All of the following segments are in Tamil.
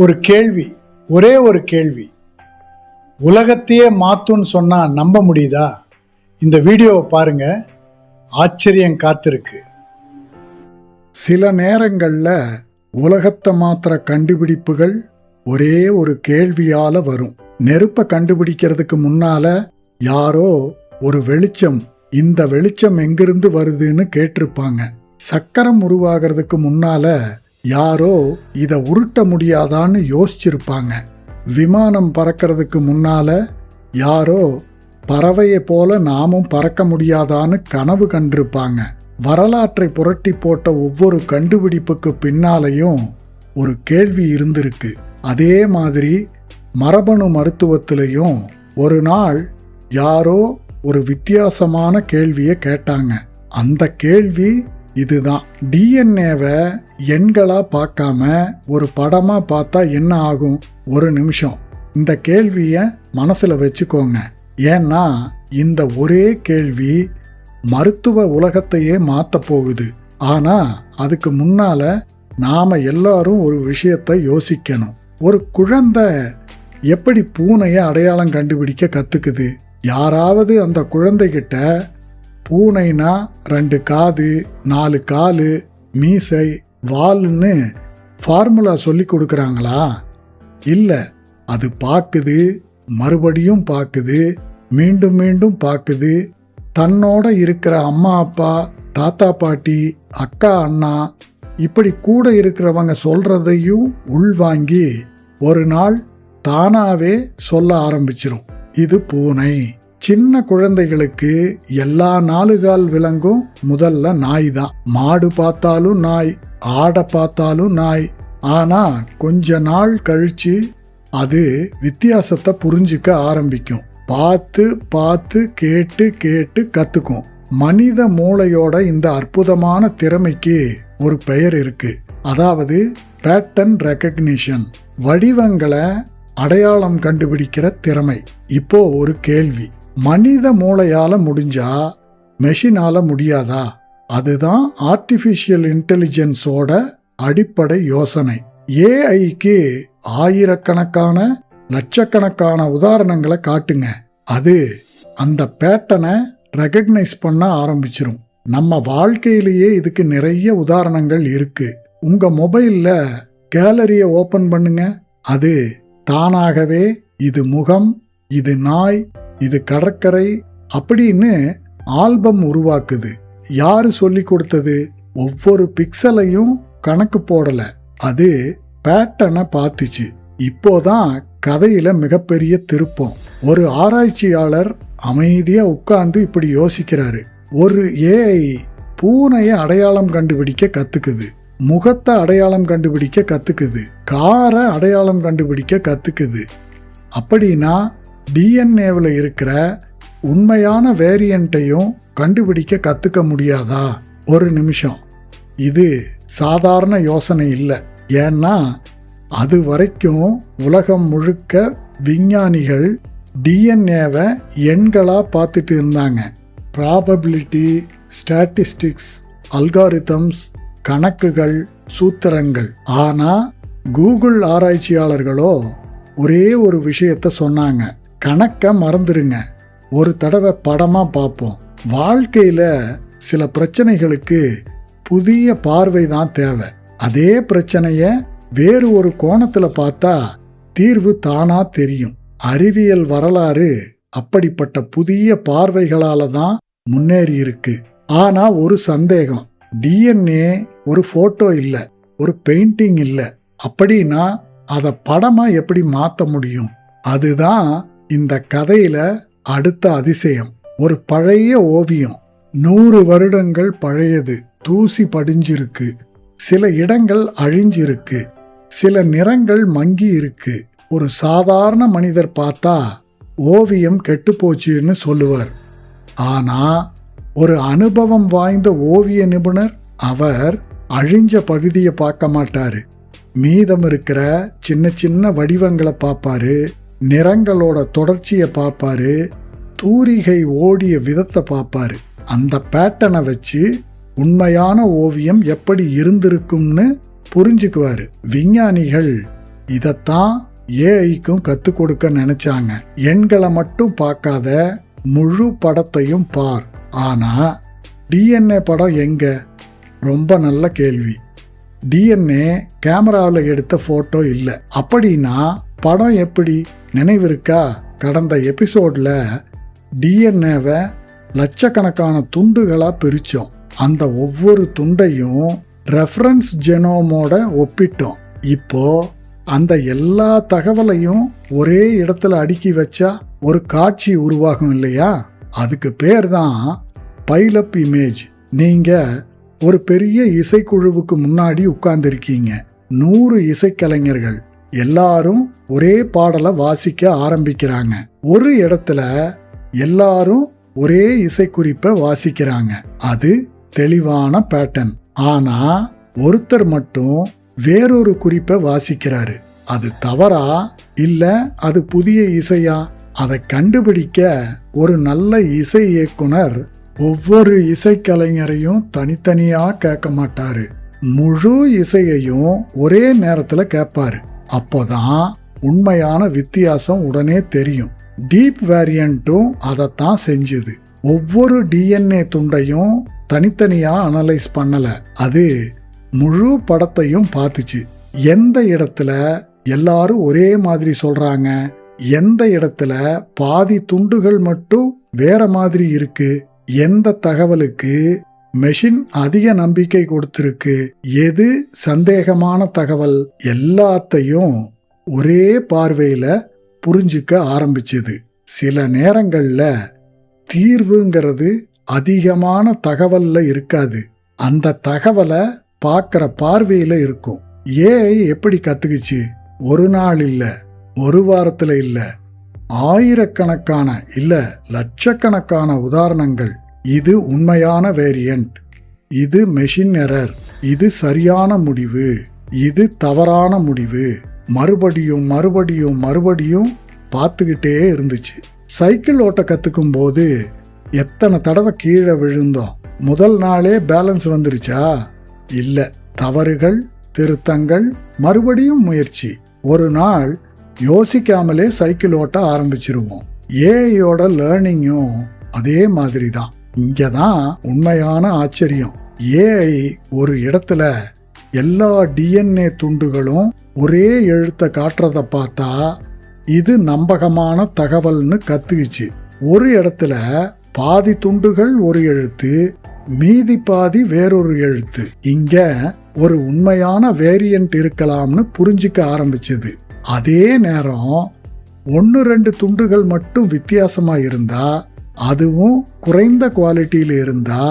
ஒரு கேள்வி, ஒரே ஒரு கேள்வி, உலகத்தையே மாத்துன்னு சொன்னா நம்ப முடியுதா? இந்த வீடியோவை பாருங்க, ஆச்சரியம் காத்திருக்கு. சில நேரங்கள்ல உலகத்தை மாத்திர கண்டுபிடிப்புகள் ஒரே ஒரு கேள்வியால வரும். நெருப்பை கண்டுபிடிக்கிறதுக்கு முன்னால யாரோ ஒரு வெளிச்சம், இந்த வெளிச்சம் எங்கிருந்து வருதுன்னு கேட்டிருப்பாங்க. சக்கரம் உருவாகிறதுக்கு முன்னால யாரோ இதை உருட்ட முடியாதான்னு யோசிச்சிருப்பாங்க. விமானம் பறக்கிறதுக்கு முன்னால யாரோ பறவையை போல நாமும் பறக்க முடியாதான்னு கனவு கண்டிருப்பாங்க. வரலாற்றை புரட்டி போட்ட ஒவ்வொரு கண்டுபிடிப்புக்கு பின்னாலையும் ஒரு கேள்வி இருந்திருக்கு. அதே மாதிரி மரபணு மருத்துவத்திலையும் ஒரு நாள் யாரோ ஒரு வித்தியாசமான கேள்வியை கேட்டாங்க. அந்த கேள்வி இதுதான். டிஎன்ஏவை எண்களா பார்க்காம ஒரு படமா பார்த்தா என்ன ஆகும்? ஒரு நிமிஷம் இந்த கேள்வியை மனசுல வச்சுக்கோங்க. ஏன்னா இந்த ஒரே கேள்வி மருத்துவ உலகத்தையே மாத்த போகுது. ஆனா அதுக்கு முன்னால நாம எல்லாரும் ஒரு விஷயத்தை யோசிக்கணும். ஒரு குழந்தை எப்படி பூனையை அடையாளம் கண்டுபிடிக்க கத்துக்குது? யாராவது அந்த குழந்தைகிட்ட பூனைனா 2 காது, 4 காலு, மீசை, வால்னு ஃபார்முலா சொல்லி கொடுக்குறாங்களா? இல்லை, அது பார்க்குது, மறுபடியும் பார்க்குது, மீண்டும் மீண்டும் பார்க்குது. தன்னோட இருக்கிற அம்மா அப்பா, தாத்தா பாட்டி, அக்கா அண்ணா, இப்படி கூட இருக்கிறவங்க சொல்றதையும் உள்வாங்கி ஒரு நாள் தானாவே சொல்ல ஆரம்பிச்சிரும், இது பூனை. சின்ன குழந்தைகளுக்கு எல்லா 4 கால் விலங்கும் முதல்ல நாய் தான். மாடு பார்த்தாலும் நாய், ஆடை பார்த்தாலும் நாய். ஆனா கொஞ்ச நாள் கழிச்சு அது வித்தியாசத்தை புரிஞ்சுக்க ஆரம்பிக்கும். பார்த்து பார்த்து கேட்டு கேட்டு கத்துக்கும். மனித மூளையோட இந்த அற்புதமான திறமைக்கு ஒரு பெயர் இருக்கு. அதாவது பேட்டர்ன் ரெகக்னிஷன், வடிவங்களை அடையாளம் கண்டுபிடிக்கிற திறமை. இப்போ ஒரு கேள்வி, மனித மூளையால முடிஞ்சா மெஷினால முடியாதா? அதுதான் ஆர்டிஃபிஷியல் இன்டெலிஜென்ஸோட அடிப்படை யோசனை. ஏஐக்கு ஆயிரக்கணக்கான லட்சக்கணக்கான உதாரணங்களை காட்டுங்க, அது அந்த பேட்டர்னை ரெகக்னைஸ் பண்ண ஆரம்பிச்சிரும். நம்ம வாழ்க்கையிலேயே இதுக்கு நிறைய உதாரணங்கள் இருக்கு. உங்க மொபைல்ல கேலரியை ஓபன் பண்ணுங்க, அது தானாகவே இது முகம், இது நாய், இது கடற்கரை அப்படின்னு ஆல்பம் உருவாக்குது. யாரு சொல்லி கொடுத்தது? ஒவ்வொரு பிக்சலையும் கணக்கு போடல, அது பேட்டர்னை பார்த்துச்சு. இப்போதான் கதையில மிகப்பெரிய திருப்பம். ஒரு ஆராய்ச்சியாளர் அமைதியா உட்கார்ந்து இப்படி யோசிக்கிறாரு. ஒரு ஏஐ பூனையை அடையாளம் கண்டுபிடிக்க கத்துக்குது, முகத்தை அடையாளம் கண்டுபிடிக்க கத்துக்குது, காரை அடையாளம் கண்டுபிடிக்க கத்துக்குது. அப்படின்னா டிஎன்ஏவில் இருக்கிற உண்மையான வேரியண்ட்டையும் கண்டுபிடிக்க கத்துக்க முடியாதா? ஒரு நிமிஷம், இது சாதாரண யோசனை இல்லை. ஏன்னா அது வரைக்கும் உலகம் முழுக்க விஞ்ஞானிகள் டிஎன்ஏவை எண்களா பார்த்துட்டு இருந்தாங்க. ப்ராபபிலிட்டி, ஸ்டாட்டிஸ்டிக்ஸ், அல்காரிதம்ஸ், கணக்குகள், சூத்திரங்கள். ஆனா கூகுள் ஆராய்ச்சியாளர்களோ ஒரே ஒரு விஷயத்த சொன்னாங்க, கணக்க மறந்துருங்க, ஒரு தடவை படமா பார்ப்போம். வாழ்க்கையில சில பிரச்சனைகளுக்கு புதிய பார்வை தான் தேவை. அதே பிரச்சனைய வேறு ஒரு கோணத்துல பார்த்தா தீர்வு தானா தெரியும். அறிவியல் வரலாறு அப்படிப்பட்ட புதிய பார்வைகளால தான் முன்னேறி இருக்கு. ஆனா ஒரு சந்தேகம், டிஎன்ஏ ஒரு போட்டோ இல்ல, ஒரு பெயிண்டிங் இல்ல. அப்படின்னா அதை படமா எப்படி மாத்த முடியும்? அதுதான் இந்த கதையில அடுத்த அதிசயம். ஒரு பழைய ஓவியம் 100 வருடங்கள் பழையது, தூசி படிஞ்சிருக்கு, சில இடங்கள் அழிஞ்சிருக்கு, சில நிறங்கள் மங்கி இருக்கு. ஒரு சாதாரண மனிதர் பார்த்தா ஓவியம் கெட்டு போச்சுன்னு சொல்லுவார். ஆனா ஒரு அனுபவம் வாய்ந்த ஓவிய நிபுணர் அவர் அழிஞ்ச பகுதியை பார்க்க மாட்டாரு, மீதம் இருக்கிற சின்ன சின்ன வடிவங்களை பார்ப்பாரு, நிறங்களோட தொடர்ச்சியை பார்ப்பாரு, தூரிகை ஓடிய விதத்தை பார்ப்பாரு. அந்த பேட்டர்னை வச்சு உண்மையான ஓவியம் எப்படி இருந்திருக்கும்னு புரிஞ்சுக்குவாரு. விஞ்ஞானிகள் இதத்தான் ஏஐக்கும் கத்துக் கொடுக்க நினைச்சாங்க. எண்களை மட்டும் பார்க்காத, முழு படத்தையும் பார். ஆனா டிஎன்ஏ படம் எங்க? ரொம்ப நல்ல கேள்வி. டிஎன்ஏ கேமராவில் எடுத்த போட்டோ இல்லை. அப்படின்னா படம் எப்படி? நினைவிருக்கா? கடந்த எபிசோட்ல டிஎன்ஏவை லட்சக்கணக்கான துண்டுகளா பிரிச்சோம். அந்த ஒவ்வொரு துண்டையும் ரெஃபரன்ஸ் ஜெனோமோட ஒப்பிட்டோம். இப்போ அந்த எல்லா தகவலையும் ஒரே இடத்துல அடுக்கி வச்சா ஒரு காட்சி உருவாகும் இல்லையா? அதுக்கு பேர் தான் பைலப் இமேஜ். நீங்க ஒரு பெரிய இசைக்குழுவுக்கு முன்னாடி உட்கார்ந்துருக்கீங்க. 100 இசைக்கலைஞர்கள் எல்லாரும் ஒரே பாடலை வாசிக்க ஆரம்பிக்கிறாங்க. ஒரு இடத்துல எல்லாரும் ஒரே இசைக்குறிப்பை வாசிக்கிறாங்க. அது தெளிவான பேட்டர்ன். ஆனா ஒருத்தர் மட்டும் வேறொரு குறிப்பை வாசிக்கிறாரு. அது தவறா இல்ல அது புதிய இசையா? அதை கண்டுபிடிக்க ஒரு நல்ல இசை இயக்குனர் ஒவ்வொரு இசைக்கலைஞரையும் தனித்தனியா கேட்க மாட்டாரு. முழு இசையையும் ஒரே நேரத்துல கேட்பாரு. அப்போதான் உண்மையான வித்தியாசம் உடனே தெரியும். டீப் வேரியண்ட்டும் அதைத்தான் செஞ்சுது. ஒவ்வொரு டிஎன்ஏ துண்டையும் தனித்தனியா அனலைஸ் பண்ணல, அது முழு படத்தையும் பார்த்துச்சு. எந்த இடத்துல எல்லாரும் ஒரே மாதிரி சொல்றாங்க, எந்த இடத்துல பாதி துண்டுகள் மட்டும் வேற மாதிரி இருக்கு, எந்த தகவலுக்கு மெஷின் அதிக நம்பிக்கை கொடுத்திருக்கு, எது சந்தேகமான தகவல், எல்லாத்தையும் ஒரே பார்வையில புரிஞ்சுக்க ஆரம்பிச்சது. சில நேரங்கள்ல தீர்வுங்கிறது அதிகமான தகவல்ல இருக்காது, அந்த தகவலை பார்க்குற பார்வையில இருக்கும். ஏஐ எப்படி கத்துக்குச்சு? ஒரு நாள் இல்ல, ஒரு வாரத்துல இல்ல, ஆயிரக்கணக்கான இல்ல லட்சக்கணக்கான உதாரணங்கள். இது உண்மையான வேரியண்ட், இது மெஷின் எரர், இது சரியான முடிவு, இது தவறான முடிவு, மறுபடியும் மறுபடியும் மறுபடியும் பார்த்துக்கிட்டே இருந்துச்சு. சைக்கிள் ஓட்ட கத்துக்கும் போது எத்தனை தடவை கீழே விழுந்தோம்? முதல் நாளே பேலன்ஸ் வந்துருச்சா? இல்ல, தவறுகள், திருத்தங்கள், மறுபடியும் முயற்சி. ஒரு நாள் யோசிக்காமலே சைக்கிள் ஓட்ட ஆரம்பிச்சிருவோம். ஏஐயோட லேர்னிங்கும் அதே மாதிரி தான். இங்கதான் உண்மையான ஆச்சரியம். ஏஐ ஒரு இடத்துல எல்லா டிஎன்ஏ துண்டுகளும் ஒரே எழுத்தை காட்டுறத பார்த்தா இது நம்பகமான தகவல்னு கத்துக்குச்சு. ஒரு இடத்துல பாதி துண்டுகள் ஒரு எழுத்து, மீதி பாதி வேறொரு எழுத்து. இங்க ஒரு உண்மையான வேரியண்ட் இருக்கலாம்னு புரிஞ்சுக்க ஆரம்பிச்சது. அதே நேரம் 1-2 துண்டுகள் மட்டும் வித்தியாசமா இருந்தா, அதுவும் குறைந்த குவாலிட்டியில இருந்தா,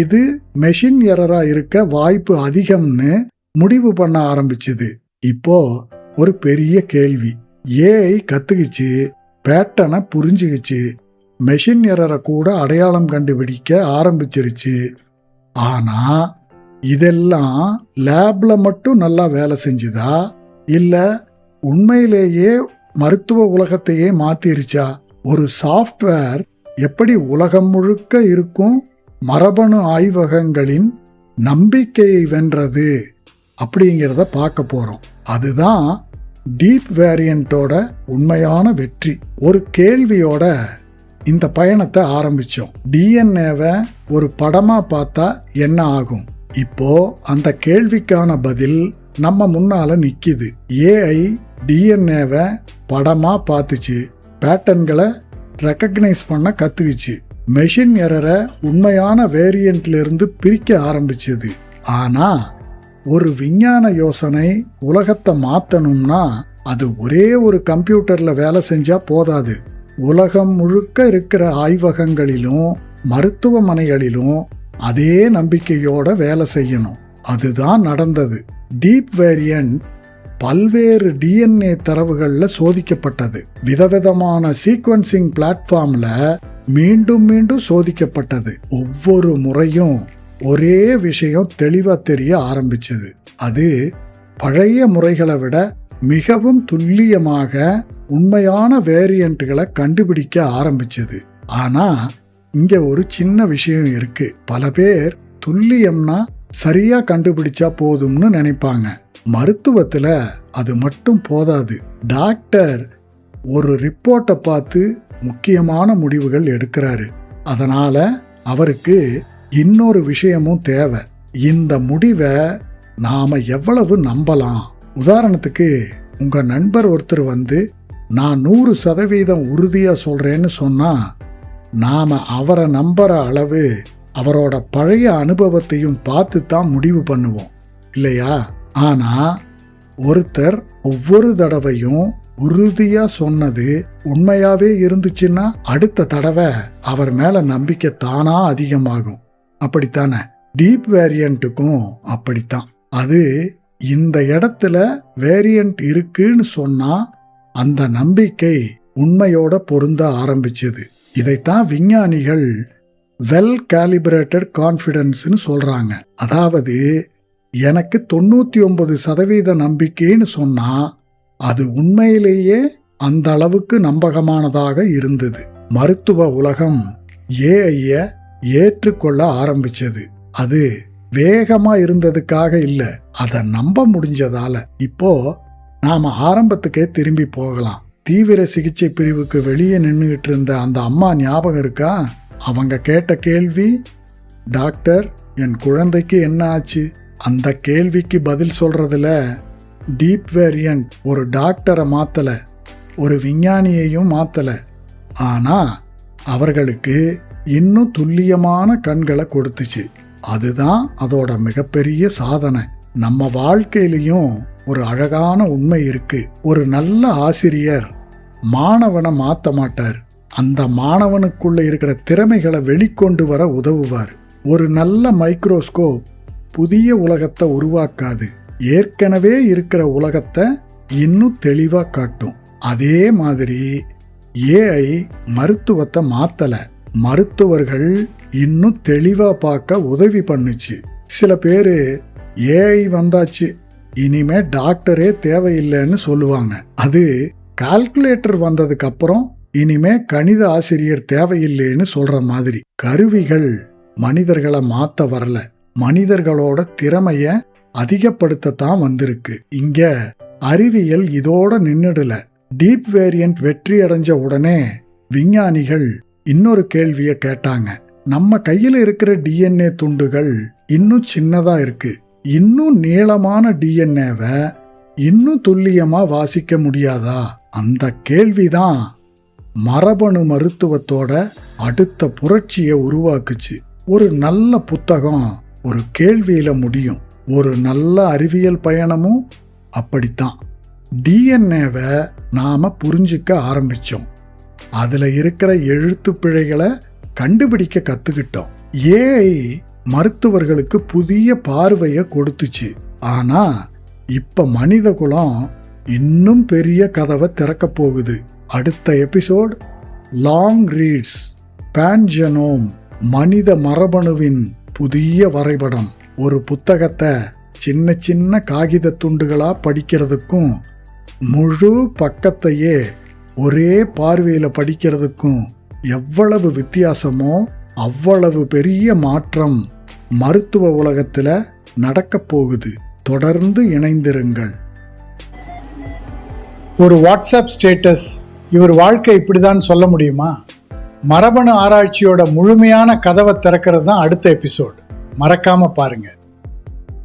இது மெஷின் எரரா இருக்க வாய்ப்பு அதிகம்னு முடிவு பண்ண ஆரம்பிச்சது. இப்போ ஒரு பெரிய கேள்வி. ஏஐ கத்துக்குச்சு, பேட்டர்னை புரிஞ்சுக்கிச்சு, மெஷின் எரரை கூட அடையாளம் கண்டுபிடிக்க ஆரம்பிச்சிருச்சு. ஆனா இதெல்லாம் லேப்ல மட்டும் நல்லா வேலை செஞ்சுதா, இல்ல உண்மையிலேயே மருத்துவ உலகத்தையே மாத்திருச்சா? ஒரு சாஃப்ட்வேர் எப்படி உலகம் முழுக்க இருக்கும் மரபணு ஆய்வகங்களின் நம்பிக்கையை வென்றது அப்படிங்கிறத பார்க்க போறோம். அதுதான் டீப் வேரியண்டோட உண்மையான வெற்றி. ஒரு கேள்வியோட இந்த பயணத்தை ஆரம்பிச்சோம். டிஎன்ஏவை ஒரு படமா பார்த்தா என்ன ஆகும்? இப்போ அந்த கேள்விக்கான பதில் நம்ம முன்னால நிக்குது. ஏஐ டிஎன்ஏவை படமா பார்த்துச்சு, பேட்டர்ன்களை ரெக்கக்னைஸ் பண்ண கத்துக்குச்சு, மெஷின் எரரை உண்மையான வேரியண்ட்ல இருந்து பிரிக்க ஆரம்பிச்சது. ஆனா ஒரு விஞ்ஞான யோசனை உலகத்தை மாத்தணும்னா அது ஒரே ஒரு கம்ப்யூட்டர்ல வேலை செஞ்சா போதாது. உலகம் முழுக்க இருக்கிற ஆய்வகங்களிலும் மருத்துவமனைகளிலும் அதே நம்பிக்கையோட வேலை செய்யணும். அதுதான் நடந்தது. டீப் வேரியண்ட் பல்வேறு டிஎன்ஏ தரவுகள்ல சோதிக்கப்பட்டது. விதவிதமான சீக்வன்சிங் பிளாட்ஃபார்ம்ல மீண்டும் மீண்டும் சோதிக்கப்பட்டது. ஒவ்வொரு முறையும் ஒரே விஷயம் தெளிவா தெரிய ஆரம்பிச்சது. அது பழைய முறைகளை விட மிகவும் துல்லியமாக உண்மையான வேரியண்ட்களை கண்டுபிடிக்க ஆரம்பிச்சது. ஆனா இங்க ஒரு சின்ன விஷயம் இருக்கு. பல பேர் துல்லியம்னா சரியா கண்டுபிடிச்சா போதும்னு நினைப்பாங்க. மருத்துவத்துல அது மட்டும் போதாது. டாக்டர் ஒரு ரிப்போர்ட்டை பார்த்து முக்கியமான முடிவுகள் எடுக்கிறாரு. அதனால அவருக்கு இன்னொரு விஷயமும் தேவை. இந்த முடிவை நாம எவ்வளவு நம்பலாம்? உதாரணத்துக்கு உங்க நண்பர் ஒருத்தர் வந்து நான் 100% உறுதியா சொல்றேன்னு சொன்னா நாம அவரை நம்புற அளவு அவரோட பழைய அனுபவத்தையும் பார்த்து தான் முடிவு பண்ணுவோம் இல்லையா? ஆனா ஒருத்தர் ஒவ்வொரு தடவையும் உறுதியா சொன்னது உண்மையாவே இருந்துச்சுன்னா அடுத்த தடவை அவர் மேல நம்பிக்கை தானா அதிகமாகும். அப்படித்தானே? டீப் வேரியண்ட்டுக்கும் அப்படித்தான். அது இந்த இடத்துல வேரியண்ட் இருக்குன்னு சொன்னா அந்த நம்பிக்கை உண்மையோட பொருந்த ஆரம்பிச்சது. இதைத்தான் விஞ்ஞானிகள் வெல் கேலிபிரேட்டட் கான்ஃபிடன்ஸ்னு சொல்றாங்க. அதாவது எனக்கு 99% நம்பிக்கைன்னு சொன்னா அது உண்மையிலேயே அந்த அளவுக்கு நம்பகமானதாக இருந்தது. மருத்துவ உலகம் ஏஐய ஏற்றுக்கொள்ள ஆரம்பிச்சது. அது வேகமா இருந்ததுக்காக இல்ல, அதை நம்ப முடிஞ்சதால. இப்போ நாம ஆரம்பத்துக்கே திரும்பி போகலாம். தீவிர சிகிச்சை பிரிவுக்கு வெளியே நின்றுகிட்டு இருந்த அந்த அம்மா ஞாபகம் இருக்கா? அவங்க கேட்ட கேள்வி, டாக்டர் என் குழந்தைக்கு என்ன ஆச்சு? அந்த கேள்விக்கு பதில் சொல்றதுல டீப் வேரியண்ட் ஒரு டாக்டரை மாத்தல, ஒரு விஞ்ஞானியையும் மாத்தல. ஆனா அவர்களுக்கு இன்னும் துல்லியமான கண்களை கொடுத்துச்சு. அதுதான் அதோட மிகப்பெரிய சாதனை. நம்ம வாழ்க்கையிலையும் ஒரு அழகான உண்மை இருக்கு. ஒரு நல்ல ஆசிரியர் மாணவனை மாத்த மாட்டார், அந்த மாணவனுக்குள்ள இருக்கிற திறமைகளை வெளிக்கொண்டு வர உதவுவார். ஒரு நல்ல மைக்ரோஸ்கோப் புதிய உலகத்தை உருவாக்காது, ஏற்கனவே இருக்கிற உலகத்தை இன்னும் தெளிவா காட்டும். அதே மாதிரி ஏஐ மருத்துவத்தை மாத்தல, மருத்துவர்கள் இன்னும் தெளிவா பார்க்க உதவி பண்ணுச்சு. சில பேரு ஏஐ வந்தாச்சு இனிமே டாக்டரே தேவையில்லைன்னு சொல்லுவாங்க. அது கால்குலேட்டர் வந்ததுக்கு அப்புறம் இனிமே கணித ஆசிரியர் தேவையில்லைன்னு சொல்ற மாதிரி. கருவிகள் மனிதர்களை மாத்த வரல, மனிதர்களோட திறமைய அதிகப்படுத்தத்தான் வந்திருக்கு. இங்க அறிவியல் இதோட நின்னுடல. டீப் வேரியண்ட் வெற்றி அடைஞ்ச உடனே விஞ்ஞானிகள் இன்னொரு கேள்வியை கேட்டாங்க. நம்ம கையில இருக்கிற டிஎன்ஏ துண்டுகள் இன்னும் சின்னதா இருக்கு, இன்னும் நீளமான டிஎன்ஏவை இன்னும் துல்லியமா வாசிக்க முடியாதா? அந்த கேள்விதான் மரபணு மருத்துவத்தோட அடுத்த புரட்சியை உருவாக்குச்சு. ஒரு நல்ல புத்தகம் ஒரு கேள்வியில முடியும், ஒரு நல்ல அறிவியல் பயணமும் அப்படித்தான். டிஎன்ஏவை நாம புரிஞ்சுக்க ஆரம்பிச்சோம், அதுல இருக்கிற எழுத்து பிழைகளை கண்டுபிடிக்க கத்துக்கிட்டோம். ஏஐ மருத்துவர்களுக்கு புதிய பார்வையை கொடுத்துச்சு. ஆனா இப்ப மனித குலம் இன்னும் பெரிய கதவை திறக்க போகுது. அடுத்த எபிசோட் லாங் ரீட்ஸ் பேன்ஜெனோம், மனித மரபணுவின் புதிய வரைபடம். ஒரு புத்தகத்தை சின்ன சின்ன காகித துண்டுகளா படிக்கிறதுக்கும் முழு பக்கத்தையே ஒரே பார்வையில படிக்கிறதுக்கும் எவ்வளவு வித்தியாசமோ அவ்வளவு பெரிய மாற்றம் மருத்துவ உலகத்துல நடக்க போகுது. தொடர்ந்து இணைந்திருங்கள். ஒரு வாட்ஸ்அப் ஸ்டேட்டஸ் இவர் வாழ்க்கை இப்படிதான் சொல்ல முடியுமா? மரபணு ஆராய்ச்சியோட முழுமையான கதவை திறக்கிறது தான் அடுத்த எபிசோட். மறக்காம பாருங்க.